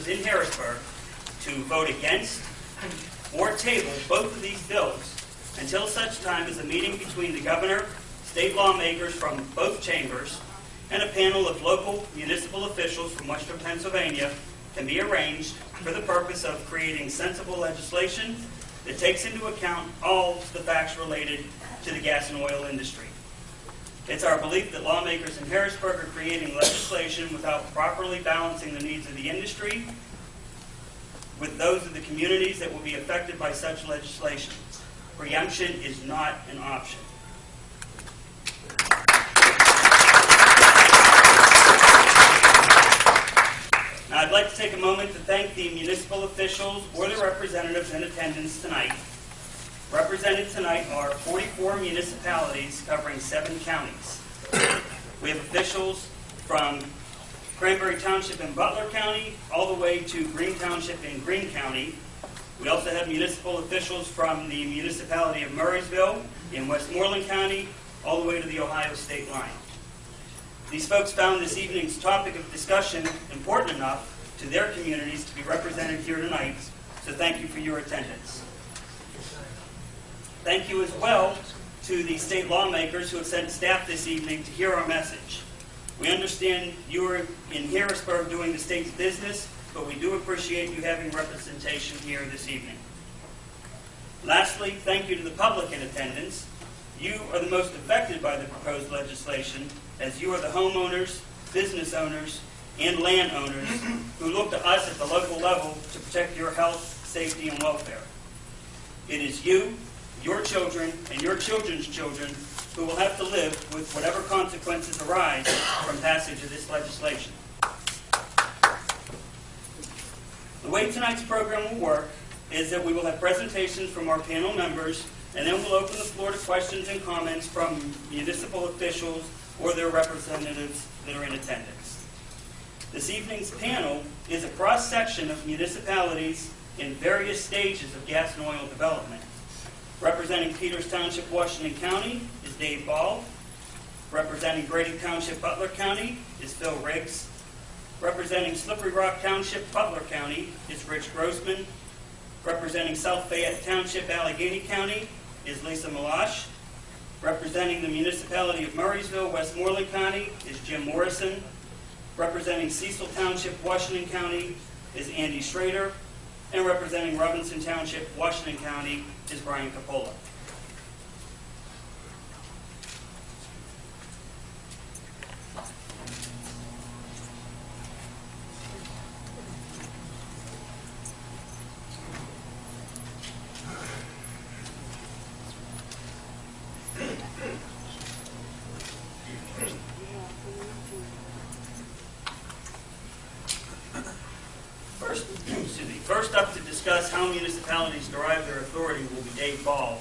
representatives in Harrisburg to vote against or table both of these bills until such time as a meeting between the governor, state lawmakers from both chambers, and a panel of local municipal officials from western Pennsylvania can be arranged for the purpose of creating sensible legislation that takes into account all the facts related to the gas and oil industry. It's our belief that lawmakers in Harrisburg are creating legislation without properly balancing the needs of the industry with those of the communities that will be affected by such legislation. Preemption is not an option. Now, I'd like to take a moment to thank the municipal officials or the representatives in attendance tonight. Represented tonight are 44 municipalities covering 7 counties. We have officials from Cranberry Township in Butler County all the way to Green Township in Greene County. We also have municipal officials from the municipality of Murrysville in Westmoreland County all the way to the Ohio state line. These folks found this evening's topic of discussion important enough to their communities to be represented here tonight, so thank you for your attendance. Thank you as well to the state lawmakers who have sent staff this evening to hear our message. We understand you are in Harrisburg doing the state's business, but we do appreciate you having representation here this evening. Lastly, thank you to the public in attendance. You are the most affected by the proposed legislation, as you are the homeowners, business owners, and landowners who look to us at the local level to protect your health, safety, and welfare. It is you, your children, and your children's children who will have to live with whatever consequences arise from passage of this legislation. The way tonight's program will work is that we will have presentations from our panel members, and then we'll open the floor to questions and comments from municipal officials or their representatives that are in attendance. This evening's panel is a cross-section of municipalities in various stages of gas and oil development. Representing Peters Township, Washington County is Dave Ball. Representing Brady Township, Butler County is Phil Riggs. Representing Slippery Rock Township, Butler County is Rich Grossman. Representing South Fayette Township, Allegheny County is Lisa Malash. Representing the municipality of Murrysville, Westmoreland County is Jim Morrison. Representing Cecil Township, Washington County is Andy Schrader. And representing Robinson Township, Washington County is Brian Capola. First up to discuss how municipalities derive their authority will be Dave Ball.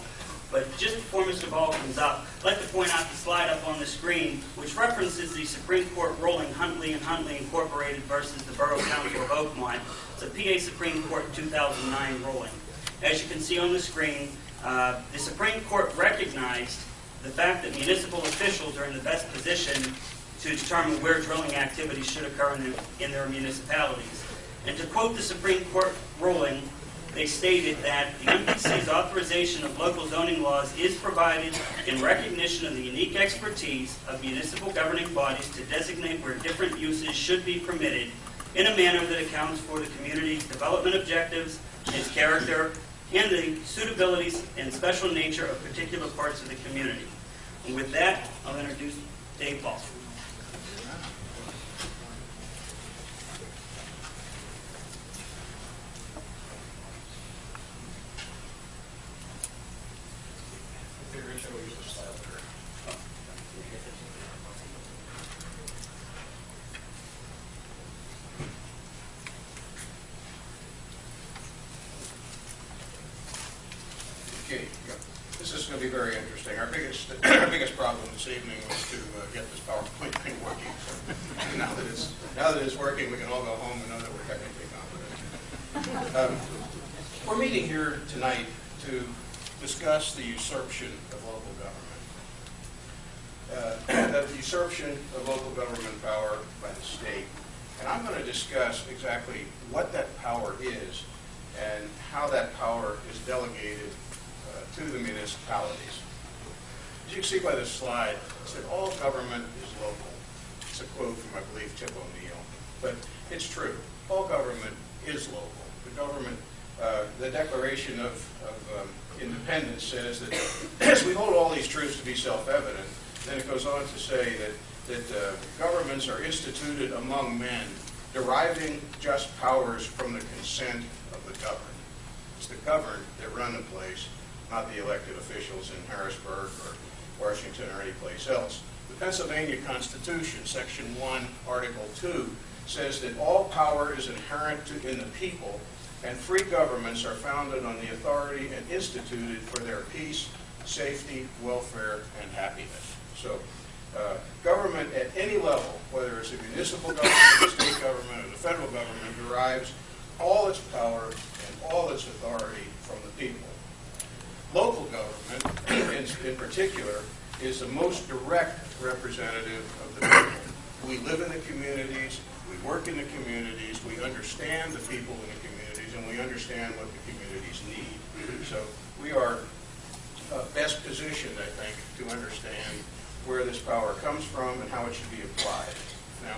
But just before Mr. Ball comes up, I'd like to point out the slide up on the screen, which references the Supreme Court ruling Huntley and Huntley Incorporated versus the Borough Council of Oakmont. It's a PA Supreme Court 2009 ruling. As you can see on the screen, the Supreme Court recognized the fact that municipal officials are in the best position to determine where drilling activities should occur in their municipalities. And to quote the Supreme Court ruling, they stated that the MPC's authorization of local zoning laws is provided in recognition of the unique expertise of municipal governing bodies to designate where different uses should be permitted in a manner that accounts for the community's development objectives, its character, and the suitabilities and special nature of particular parts of the community. And with that, I'll introduce Dave Ball. Okay, yeah. This is going to be very interesting. Our biggest problem this evening was to get this PowerPoint thing working. So now that it's working, we can all go home and know that we're technically competent. We're meeting here tonight to discuss the usurpation of local government. The usurpation of local government power by the state And I'm going to discuss exactly what that power is and how that power is delegated to the municipalities. As you can see by this slide, it said all government is local. It's a quote from, I believe, Tip O'Neill. But it's true. All government is local. The government, the Declaration of Independence says that as we hold all these truths to be self-evident, then it goes on to say that governments are instituted among men, deriving just powers from the consent of the governed. It's the governed that run the place, not the elected officials in Harrisburg or Washington or any place else. The Pennsylvania Constitution, Section 1, Article 2, says that all power is inherent in the people, and free governments are founded on the authority and instituted for their peace, safety, welfare, and happiness. So government at any level, whether it's a municipal government, the state government, or the federal government, derives all its power and all its authority from the people. Local government, in particular, is the most direct representative of the people. We live in the communities, we work in the communities, we understand the people in the communities, and we understand what the communities need. So we are best positioned, I think, to understand where this power comes from and how it should be applied. Now,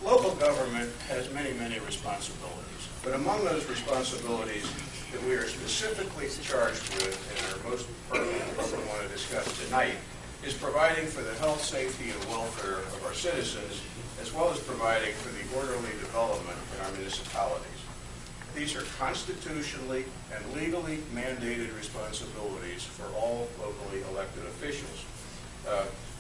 local government has many, many responsibilities, but among those responsibilities that we are specifically charged with and are most pertinent to what we want to discuss tonight is providing for the health, safety, and welfare of our citizens, as well as providing for the orderly development in our municipalities. These are constitutionally and legally mandated responsibilities for all locally elected officials.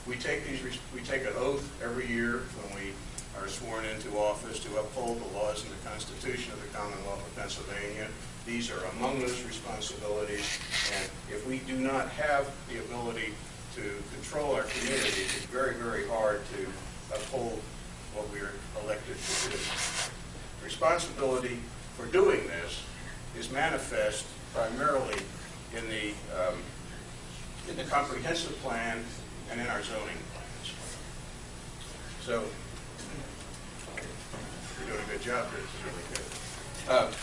We take an oath every year when we are sworn into office to uphold the laws and the Constitution of the Commonwealth of Pennsylvania. These are among those responsibilities, and if we do not have the ability to control our communities, it's very, very hard to uphold what we are elected to do. Responsibility for doing this is manifest primarily in the comprehensive plan and in our zoning plans. So, you're doing a good job here. This is really good.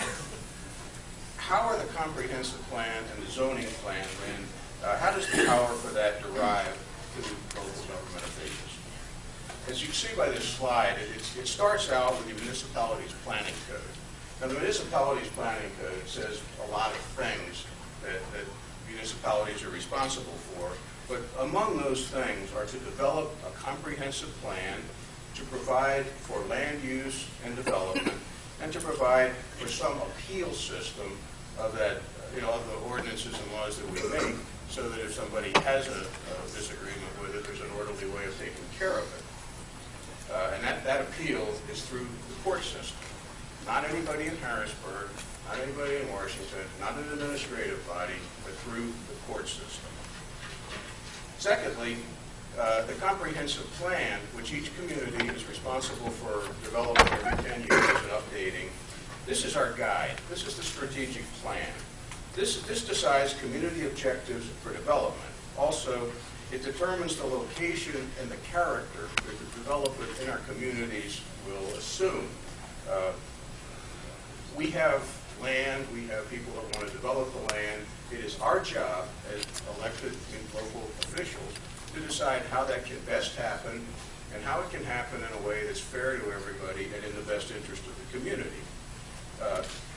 How are the comprehensive plan and the zoning plan, Lynn, how does the power for that derive to local government officials? As you can see by this slide, it starts out with the municipalities planning code. Now, the municipalities planning code says a lot of things that municipalities are responsible for, but among those things are to develop a comprehensive plan, to provide for land use and development, and to provide for some appeal system of that, of the ordinances and laws that we make, so that if somebody has a disagreement with it, there's an orderly way of taking care of it. And that appeal is through the court system. Not anybody in Harrisburg, not anybody in Washington, not an administrative body, but through the court system. Secondly, the comprehensive plan, which each community is responsible for developing every 10 years and updating, this is our guide. This is the strategic plan. This decides community objectives for development. Also, it determines the location and the character that the development in our communities will assume. We have land, we have people that want to develop the land. It is our job as elected local officials to decide how that can best happen and how it can happen in a way that's fair to everybody and in the best interest of the community.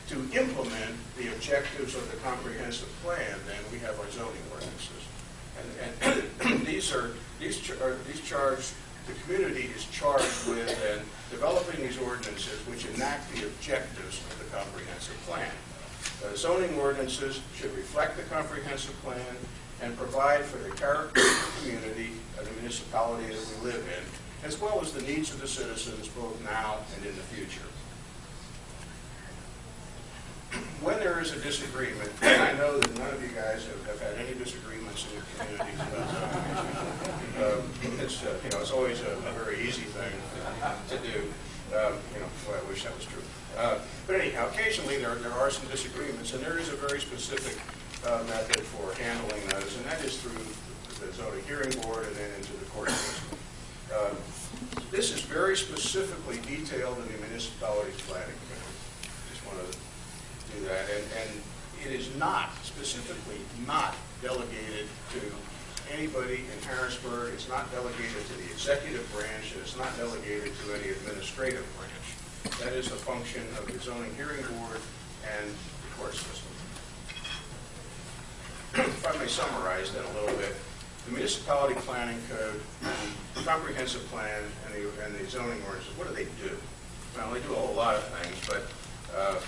To implement the objectives of the comprehensive plan, then we have our zoning ordinances. And the community is charged with developing these ordinances which enact the objectives of the comprehensive plan. Zoning ordinances should reflect the comprehensive plan and provide for the character of the community and the municipality that we live in, as well as the needs of the citizens both now and in the future. When there is a disagreement, and I know that none of you guys have had any disagreements in your communities about zoning issues. It's always a very easy thing to do. Boy, I wish that was true. But anyhow, occasionally there are some disagreements, and there is a very specific method for handling those, and that is through the the zoning hearing board and then into the court system. This is very specifically detailed in the municipalities planning committee. Just want to do that. And it is not, specifically not delegated to anybody in Harrisburg. It's not delegated to the executive branch, and it's not delegated to any administrative branch. That is a function of the zoning hearing board and the court system. If I may summarize that a little bit, the municipality planning code, the comprehensive plan, and the zoning ordinances, what do? Well, they do a whole lot of things, but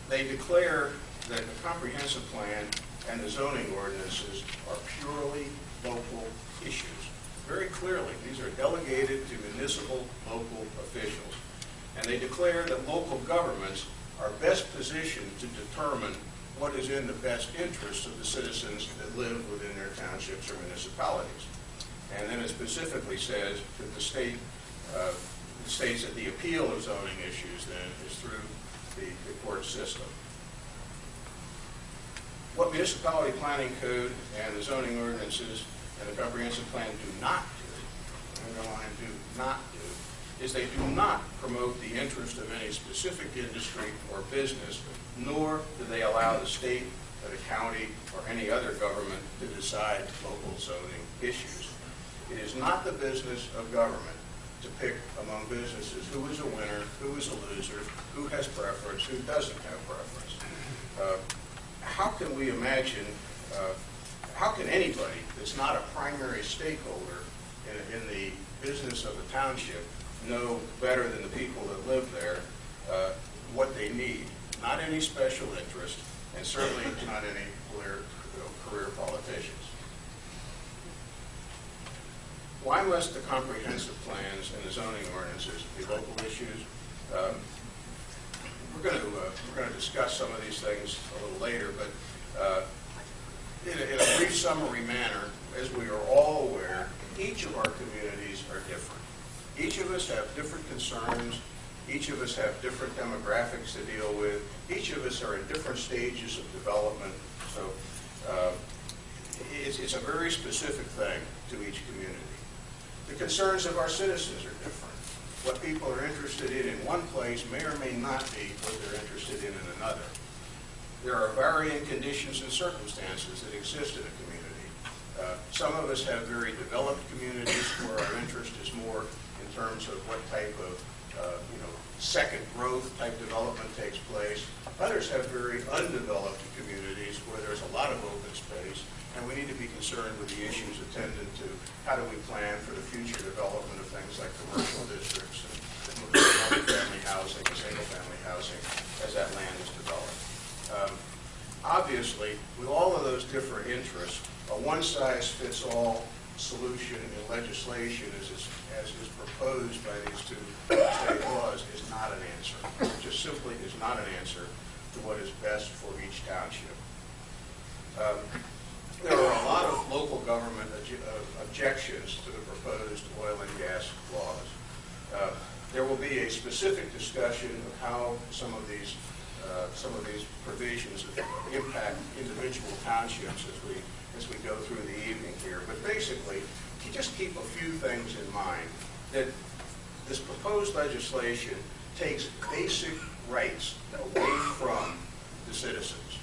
they declare that the comprehensive plan and the zoning ordinances are purely local issues. Very clearly, these are delegated to municipal local officials. And they declare that local governments are best positioned to determine what is in the best interest of the citizens that live within their townships or municipalities. And then it specifically says that the state states that the appeal of zoning issues then is through the court system. What municipality planning code and the zoning ordinances and the comprehensive plan do not do, underline do not do, is they do not promote the interest of any specific industry or business, nor do they allow the state or the county or any other government to decide local zoning issues. It is not the business of government to pick among businesses who is a winner, who is a loser, who has preference, who doesn't have preference. How can we imagine, how can anybody that's not a primary stakeholder in the business of the township know better than the people that live there what they need? Not any special interest, and certainly not any career politicians. Why must the comprehensive plans and the zoning ordinances be local issues? We're going to discuss some of these things a little later, but in a brief summary manner, as we are all aware, each of our communities are different. Each of us have different concerns. Each of us have different demographics to deal with. Each of us are in different stages of development. So it's a very specific thing to each community. The concerns of our citizens are different. What people are interested in one place may or may not be what they're interested in another. There are varying conditions and circumstances that exist in a community. Some of us have very developed communities where our interest is more in terms of what type of second growth type development takes place. Others have very undeveloped communities where there's a lot of open space, and we need to be concerned with the issues attendant to how do we plan for the future development of things like commercial districts and multi-family housing and single-family housing as that land is developed. Obviously, with all of those different interests, a one-size-fits-all solution in legislation as is proposed by these two state laws is not an answer. It just simply is not an answer to what is best for each township. There are a lot of local government objections to the proposed oil and gas laws. There will be a specific discussion of how some of these provisions impact individual townships as we go through the evening here. But basically, you just keep a few things in mind. That this proposed legislation takes basic rights away from the citizens.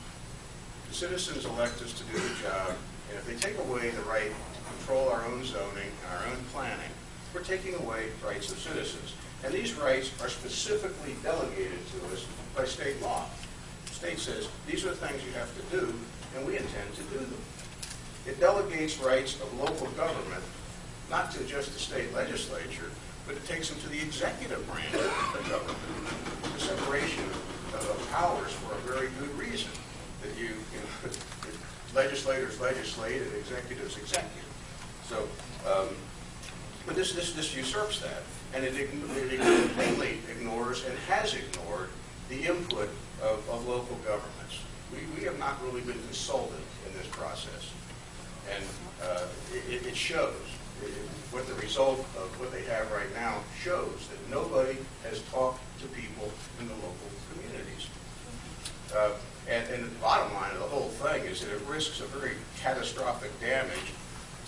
The citizens elect us to do the job, and if they take away the right to control our own zoning and our own planning, we're taking away rights of citizens. And these rights are specifically delegated to us by state law. The state says, these are things you have to do, and we intend to do them. It delegates rights of local government, not to just the state legislature, but it takes them to the executive branch of the government. The separation of powers for a very good reason. That legislators legislate and executives execute. So, but this usurps that, and it completely ignores and has ignored the input of local governments. We have not really been consulted in this process, and it shows. What the result of what they have right now shows that nobody has talked to people in the local communities. And the bottom line of the whole thing is that it risks a very catastrophic damage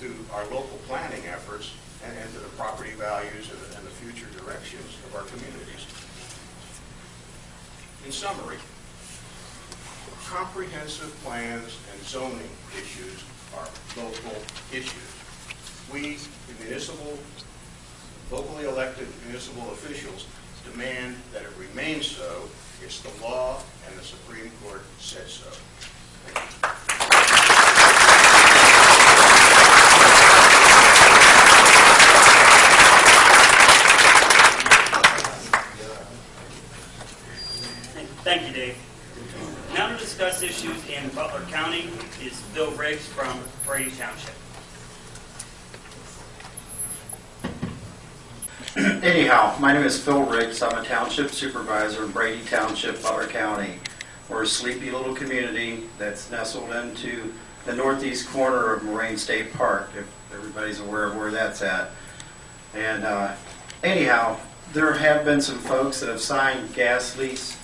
to our local planning efforts and to the property values and the future directions of our communities. In summary, comprehensive plans and zoning issues are local issues. We, the municipal, locally elected municipal officials, demand that it remain so. It's the law, and the Supreme Court said so. Thank you. Thank you, Dave. Now to discuss issues in Butler County is Bill Riggs from Brady Township. Anyhow, my name is Phil Riggs. I'm a township supervisor in Brady Township, Butler County. We're a sleepy little community that's nestled into the northeast corner of Moraine State Park, if everybody's aware of where that's at. And anyhow, there have been some folks that have signed gas leases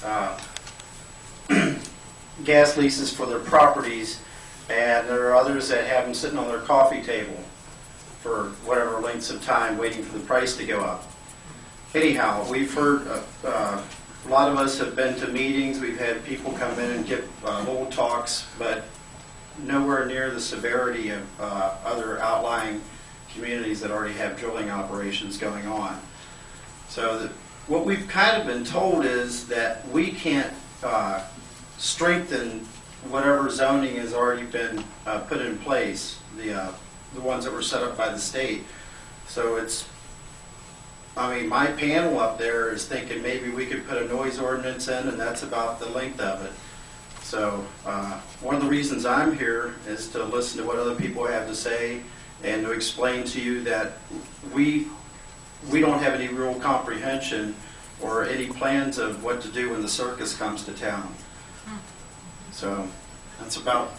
for their properties, and there are others that have them sitting on their coffee table for whatever lengths of time waiting for the price to go up. Anyhow, we've heard, a lot of us have been to meetings, we've had people come in and give little talks, but nowhere near the severity of other outlying communities that already have drilling operations going on. So what we've kind of been told is that we can't strengthen whatever zoning has already been put in place, the ones that were set up by the state. So my panel up there is thinking maybe we could put a noise ordinance in, and that's about the length of it. So one of the reasons I'm here is to listen to what other people have to say and to explain to you that we don't have any real comprehension or any plans of what to do when the circus comes to town. So that's about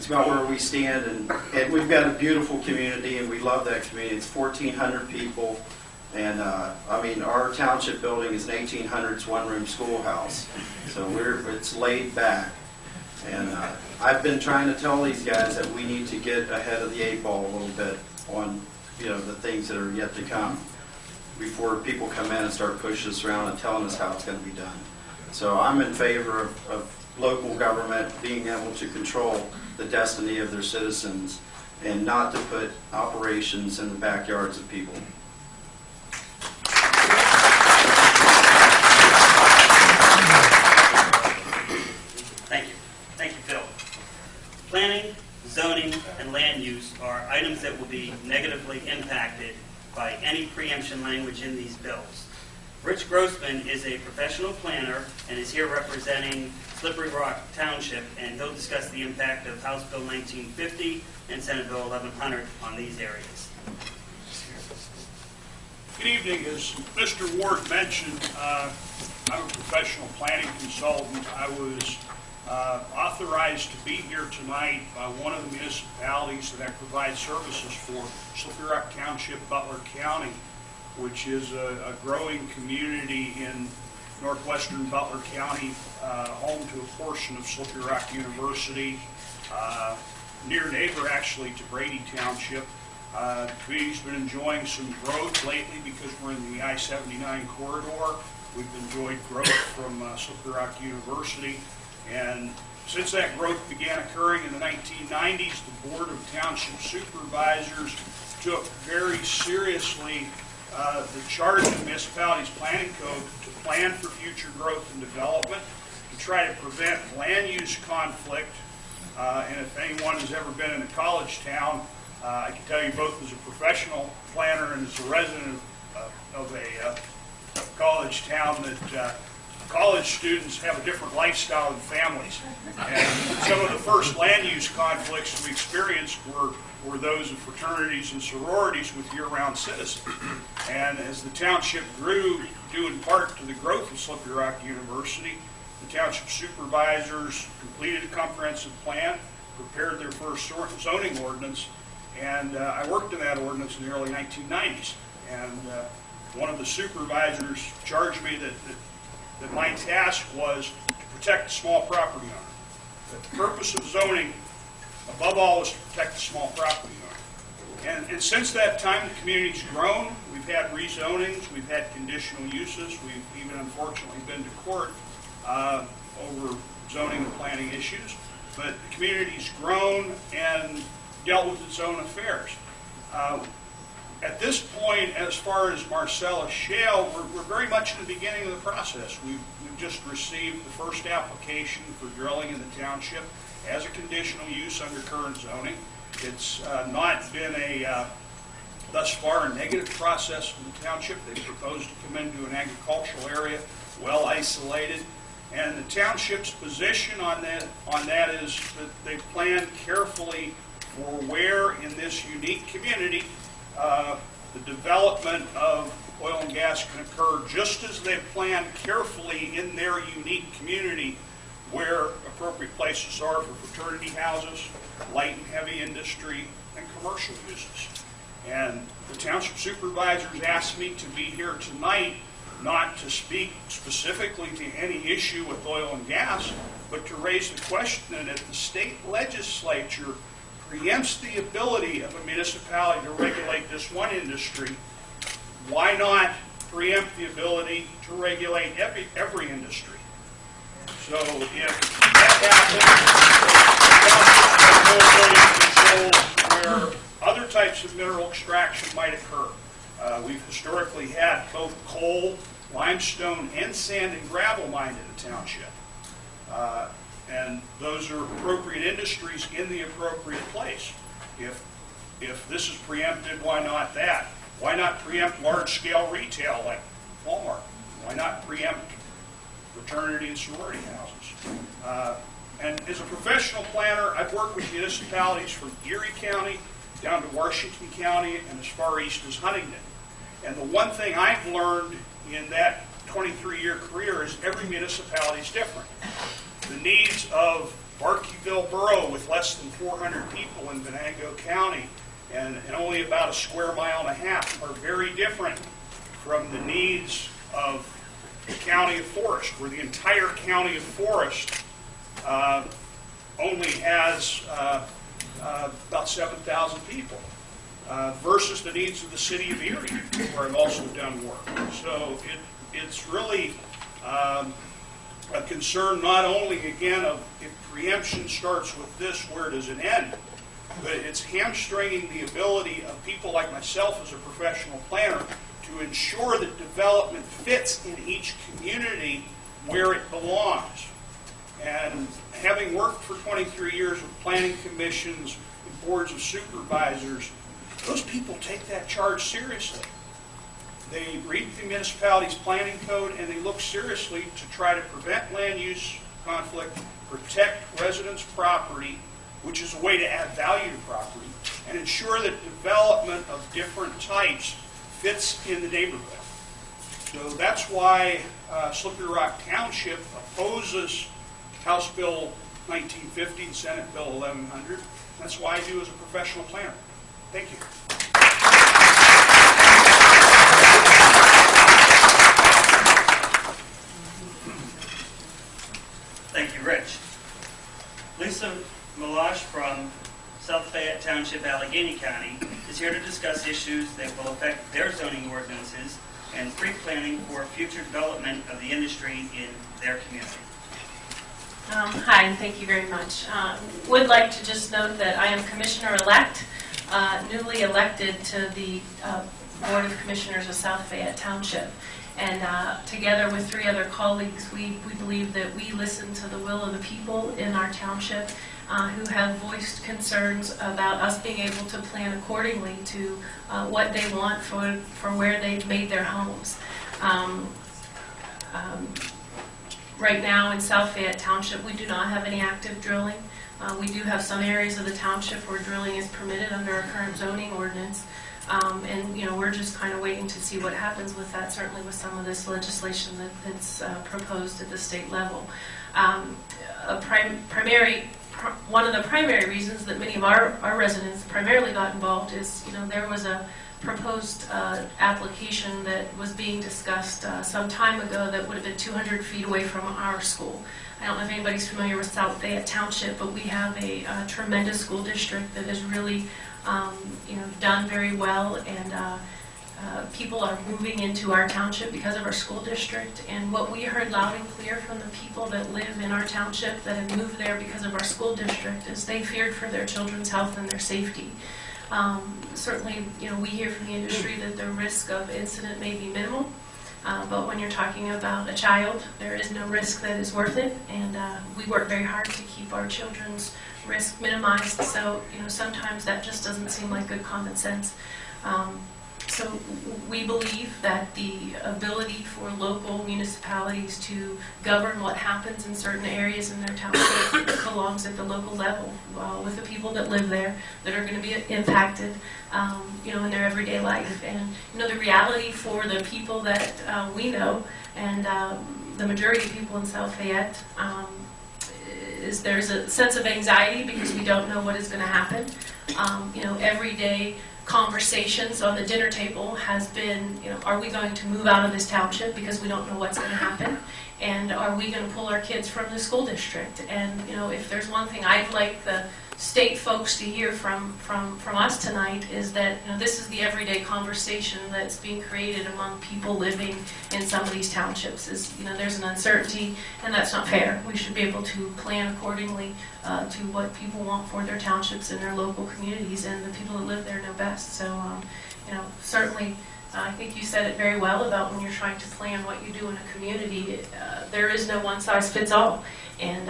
where we stand, and we've got a beautiful community, and we love that community. It's 1,400 people, and our township building is an 1800s one-room schoolhouse, so it's laid back. And I've been trying to tell these guys that we need to get ahead of the 8 ball a little bit on the things that are yet to come before people come in and start pushing us around and telling us how it's going to be done. So I'm in favor of local government being able to control the destiny of their citizens and not to put operations in the backyards of people. Thank you. Thank you, Phil. Planning, zoning, and land use are items that will be negatively impacted by any preemption language in these bills. Rich Grossman is a professional planner and is here representing Slippery Rock Township, and he'll discuss the impact of House Bill 1950 and Senate Bill 1100 on these areas. Good evening. As Mr. Ward mentioned, I'm a professional planning consultant. I was authorized to be here tonight by one of the municipalities that I provide services for, Slippery Rock Township, Butler County, which is a growing community in northwestern Butler County, home to a portion of Slippery Rock University, near neighbor actually to Brady Township. The community's been enjoying some growth lately because we're in the I-79 corridor. We've enjoyed growth from Slippery Rock University, and since that growth began occurring in the 1990s, the Board of Township Supervisors took very seriously the charge of the municipality's planning code to plan for future growth and development, to try to prevent land use conflict. And if anyone has ever been in a college town, I can tell you both as a professional planner and as a resident of a college town that college students have a different lifestyle than families. And some of the first land use conflicts we experienced were those of fraternities and sororities with year-round citizens. And as the township grew, due in part to the growth of Slippery Rock University, the township supervisors completed a comprehensive plan, prepared their first zoning ordinance, and I worked in that ordinance in the early 1990s. And one of the supervisors charged me that my task was to protect the small property owner. That the purpose of zoning, above all, is to protect the small property owner. And since that time, the community's grown. We've had rezonings, we've had conditional uses, we've even unfortunately been to court over zoning and planning issues. But the community's grown and dealt with its own affairs. At this point, as far as Marcellus Shale, we're very much in the beginning of the process. We've just received the first application for drilling in the township as a conditional use under current zoning. It's not been thus far a negative process for the township. They proposed to come into an agricultural area, well isolated. And the township's position on that is that they plan carefully for where in this unique community the development of oil and gas can occur, just as they plan carefully in their unique community where appropriate places are for fraternity houses, light and heavy industry, and commercial uses. And the township supervisors asked me to be here tonight not to speak specifically to any issue with oil and gas, but to raise the question that if the state legislature preempts the ability of a municipality to regulate this one industry, why not preempt the ability to regulate every industry? So if that happens, where other types of mineral extraction might occur. We've historically had both coal, limestone, and sand and gravel mined in the township. And those are appropriate industries in the appropriate place. If this is preempted, why not that? Why not preempt large-scale retail like Walmart? Why not preempt fraternity and sorority houses? And as a professional planner, I've worked with municipalities from Erie County down to Washington County and as far east as Huntington. And the one thing I've learned in that 23-year career is every municipality is different. The needs of Barkeyville Borough with less than 400 people in Venango County and only about a square mile and a half are very different from the needs of the county of Forest, where the entire county of Forest only has about 7,000 people, versus the needs of the city of Erie, where I've also done work. So it's really a concern not only, again, of if preemption starts with this, where does it end? But it's hamstringing the ability of people like myself as a professional planner to ensure that development fits in each community where it belongs. And having worked for 23 years with planning commissions and boards of supervisors, those people take that charge seriously. They read the municipality's planning code and they look seriously to try to prevent land use conflict, protect residents' property, which is a way to add value to property, and ensure that development of different types fits in the neighborhood. So that's why Slippery Rock Township opposes House Bill 1950 and Senate Bill 1100. That's why I do as a professional planner. Thank you. Thank you, Rich. Lisa Malash from South Fayette Township, Allegheny County, is here to discuss issues that will affect their zoning ordinances and pre-planning for future development of the industry in their community. Hi, and thank you very much. Would like to just note that I am Commissioner-elect, newly elected to the Board of Commissioners of South Fayette Township. And together with 3 other colleagues, we believe that we listen to the will of the people in our township who have voiced concerns about us being able to plan accordingly to what they want for where they've made their homes. Right now in South Fayette Township, we do not have any active drilling. We do have some areas of the township where drilling is permitted under our current zoning ordinance. And we're just kind of waiting to see what happens with that, certainly with some of this legislation that's proposed at the state level. One of the primary reasons that many of our residents primarily got involved is, there was a proposed application that was being discussed some time ago that would have been 200 feet away from our school. I don't know if anybody's familiar with South Fayette Township, but we have a tremendous school district that is really done very well, and people are moving into our township because of our school district. And what we heard loud and clear from the people that live in our township that have moved there because of our school district is they feared for their children's health and their safety. Certainly, we hear from the industry that the risk of incident may be minimal, but when you're talking about a child, there is no risk that is worth it, and we work very hard to keep our children's risk minimized. So, sometimes that just doesn't seem like good common sense. So we believe that the ability for local municipalities to govern what happens in certain areas in their township belongs at the local level with the people that live there that are going to be impacted, in their everyday life. And, the reality for the people that we know, and the majority of people in South Fayette, is there's a sense of anxiety because we don't know what is going to happen. Everyday conversations on the dinner table has been, are we going to move out of this township because we don't know what's going to happen? And are we going to pull our kids from the school district? And, if there's one thing I'd like the state folks to hear from us tonight is that, this is the everyday conversation that's being created among people living in some of these townships is, there's an uncertainty, and that's not fair. We should be able to plan accordingly to what people want for their townships and their local communities, and the people that live there know best. So, certainly, I think you said it very well about when you're trying to plan what you do in a community, there is no one-size-fits-all, and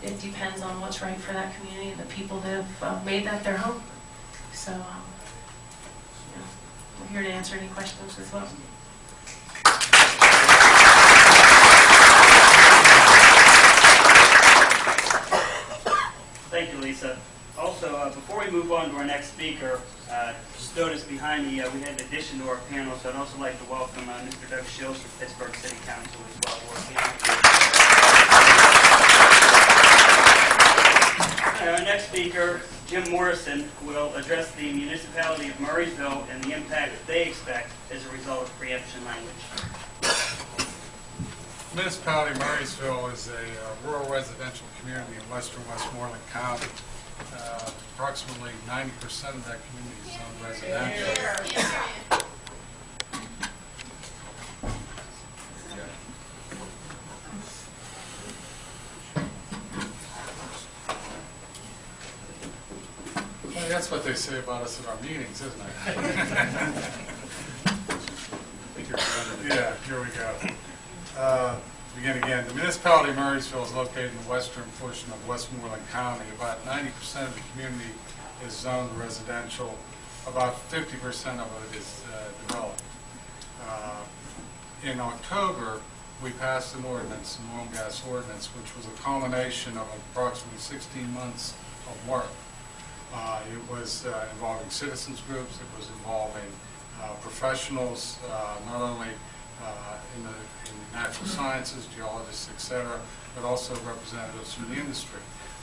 it depends on what's right for that community and the people that have made that their home. So, I'm here to answer any questions as well. Thank you, Lisa. Also, before we move on to our next speaker, just notice behind me we had an addition to our panel, so I'd also like to welcome Mr. Doug Shills from Pittsburgh City Council as well. Our next speaker, Jim Morrison, will address the municipality of Murrysville and the impact that they expect as a result of preemption language. Municipality of Murrysville is a rural residential community in western Westmoreland County. Approximately 90% of that community is zoned residential. Well, that's what they say about us at our meetings, isn't it? Yeah, here we go. Begin again. The municipality of Murrysville is located in the western portion of Westmoreland County. About 90% of the community is zoned residential. About 50% of it is developed. In October, we passed an ordinance, an oil and gas ordinance, which was a culmination of approximately 16 months of work. It was involving citizens groups. It was involving professionals, not only in the natural sciences, geologists, etc., but also representatives from the industry.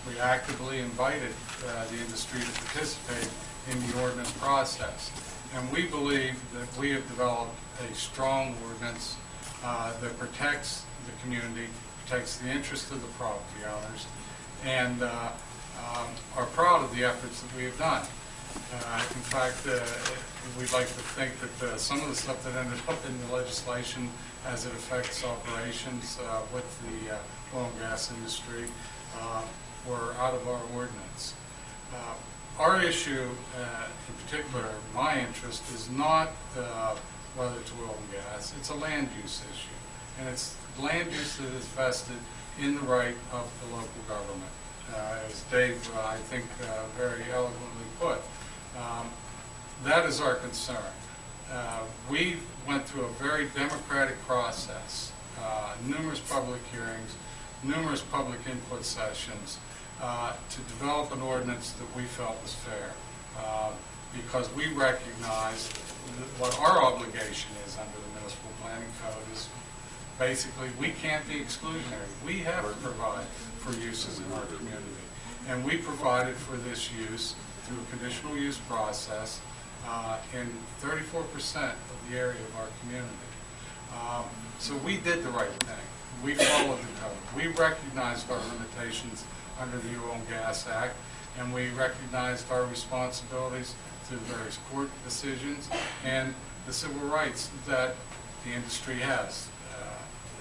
We actively invited the industry to participate in the ordinance process. And we believe that we have developed a strong ordinance that protects the community, protects the interests of the property owners, and are proud of the efforts that we have done. In fact, we'd like to think that some of the stuff that ended up in the legislation as it affects operations with the oil and gas industry were out of our ordinance. Our issue, in particular, my interest, is not whether it's oil and gas. It's a land use issue. And it's land use that is vested in the right of the local government. As Dave, I think, very eloquently put. That is our concern. We went through a very democratic process, numerous public hearings, numerous public input sessions to develop an ordinance that we felt was fair, because we recognized what our obligation is under the Municipal Planning Code is basically we can't be exclusionary. We have to provide for uses in our community, and we provided for this use through a conditional use process in 34% of the area of our community. So we did the right thing. We followed the code. We recognized our limitations under the Oil and Gas Act, and we recognized our responsibilities through various court decisions and the civil rights that the industry has,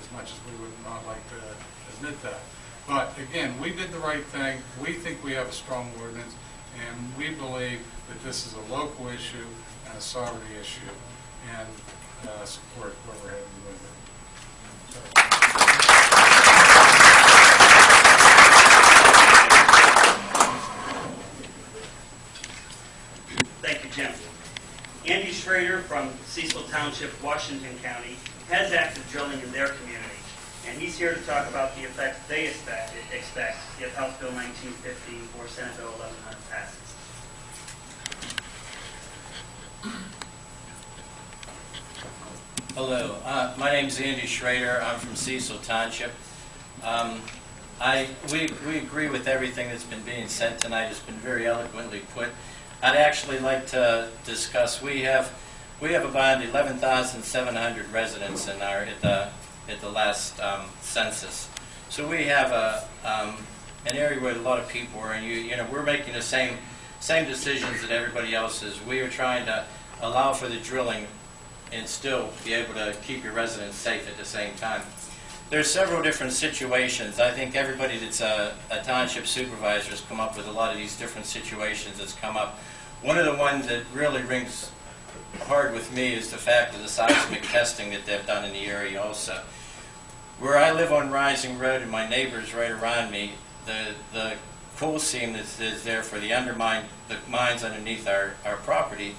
as much as we would not like to admit that. But again, we did the right thing. We think we have a strong ordinance, and we believe that this is a local issue and a sovereignty issue, and support where we're heading with it. Thank you, Jim. Andy Schrader from Cecil Township, Washington County, has active drilling in their community, and he's here to talk about the effects they expect if House Bill 1950 or Senate Bill 1100 passes. Hello, my name is Andy Schrader. I'm from Cecil Township. We agree with everything that's been being said tonight. It's been very eloquently put. I'd actually like to discuss. We have about 11,700 residents in our at the last census. So we have an area where a lot of people are, and you know we're making the same decisions that everybody else is. We are trying to allow for the drilling and still be able to keep your residents safe at the same time. There's several different situations. I think everybody that's a township supervisor has come up with a lot of these different situations that's come up. One of the ones that really rings hard with me is the fact of the seismic testing that they've done in the area also. Where I live on Rising Road and my neighbors right around me, the coal seam that's there for the mines underneath our property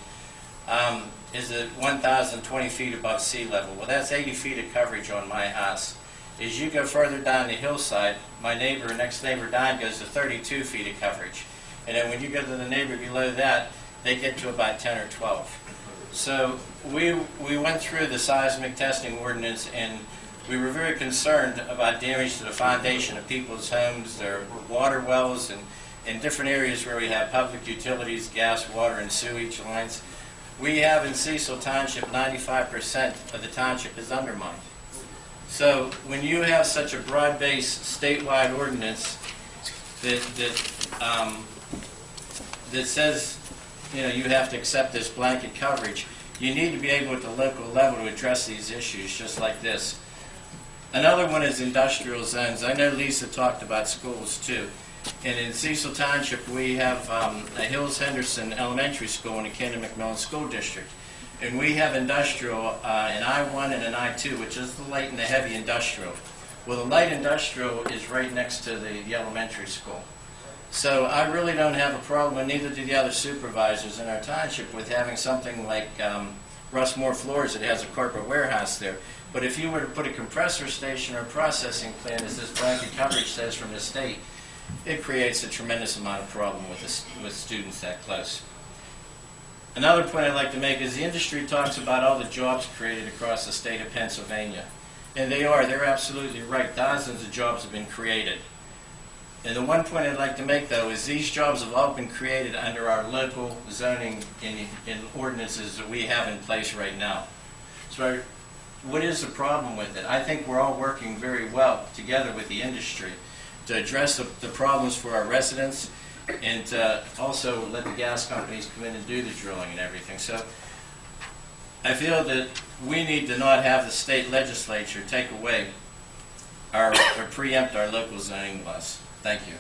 is at 1,020 feet above sea level. Well, that's 80 feet of coverage on my house. As you go further down the hillside, my next neighbor down goes to 32 feet of coverage. And then when you go to the neighbor below that, they get to about 10 or 12. So we went through the seismic testing ordinance, and we were very concerned about damage to the foundation of people's homes, their water wells, and in different areas where we have public utilities, gas, water, and sewage lines. We have in Cecil Township, 95% of the township is undermined. So when you have such a broad-based statewide ordinance that says, you know, you have to accept this blanket coverage, you need to be able at the local level to address these issues just like this. Another one is industrial zones. I know Lisa talked about schools too. And in Cecil Township, we have a Hills Henderson Elementary School and a Camden McMillan School District. And we have industrial, an I-1 and an I-2, which is the light and the heavy industrial. Well, the light industrial is right next to the elementary school. So I really don't have a problem, and neither do the other supervisors in our township, with having something like Russ Moore Floors that has a corporate warehouse there. But if you were to put a compressor station or a processing plant, as this blanket coverage says from the state, it creates a tremendous amount of problem with students that close. Another point I'd like to make is the industry talks about all the jobs created across the state of Pennsylvania. And they're absolutely right. Thousands of jobs have been created. And the one point I'd like to make, though, is these jobs have all been created under our local zoning and ordinances that we have in place right now. So what is the problem with it? I think we're all working very well together with the industry to address the problems for our residents, and to also let the gas companies come in and do the drilling and everything. So I feel that we need to not have the state legislature take away or preempt our local zoning laws. Thank you.